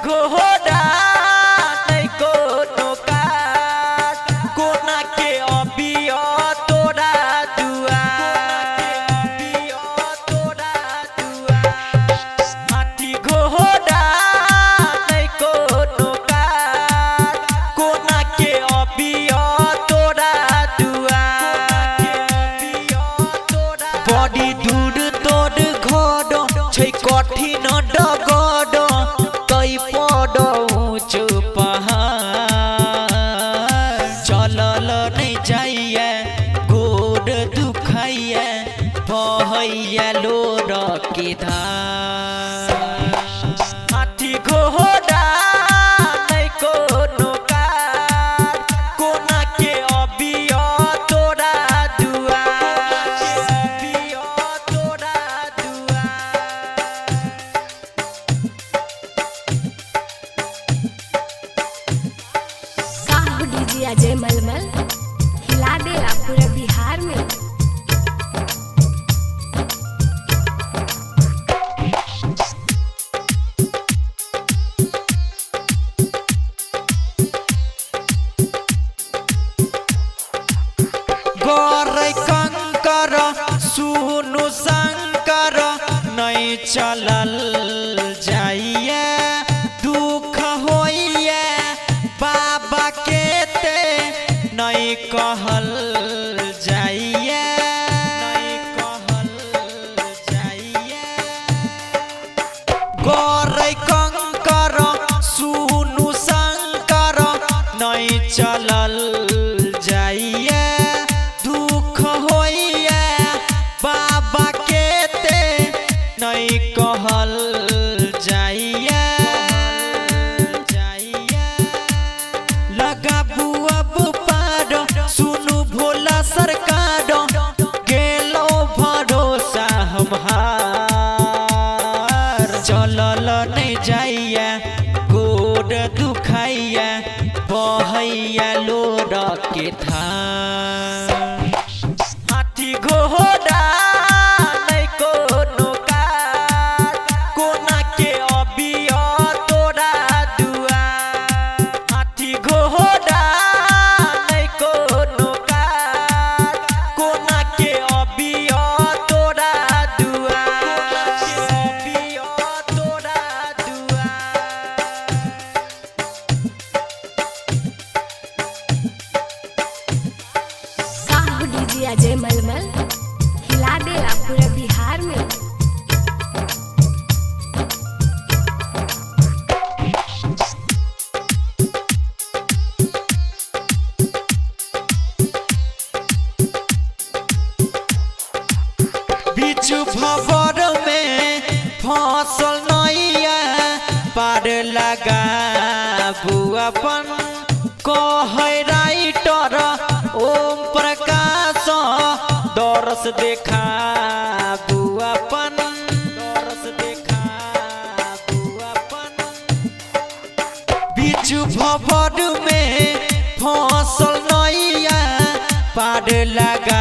घोड़ा नहीं कोनो काट कोना के अबिया तोरा दुआ हाथी घोड़ा नहीं कोनो काट कोना के अबिया तोरा दुआ बड़ी दूर तोर घर छै कठिन डगर तई पड़ ऊँच पहाड़ चलल नहीं जाइए गोड़ दुखाइए बहैया लोर के धार हाथी घोड़ा नहीं कोनो काट कोना के अबिया तोरा दुआ डीजे अजय मलमल हिला देला पूरे बिहार में। गौर कंकर सुनु शंकर नहीं चलल जाइए दुख होइए बाबा के ते नहीं कहल जाइए गौर कंकर सुनु शंकर नहीं चलल जाइए दुख होइए बाबा के ते नहीं कहल जाइए लगाबू अब पार सुनु भोला सरकार गेलो भरोसा हमार चलल नहीं जाइए गोड़ दुखाइए बहैया लोर के धार हाथी घोड़ा नहीं कोनो काट कोना के अबिया तोरा दुआ हाथी घोड़ा नहीं कोनो काट कोना के अबिया तोरा दुआ डीजे अजय मलमल हिला देला पूरे बिहार में। बिचु भवर में फसल नैया पार लगा अपन कहे राइटर ओम प्रकाश दरस देखा अपन बिचु भवर में फसल नैया पार लगा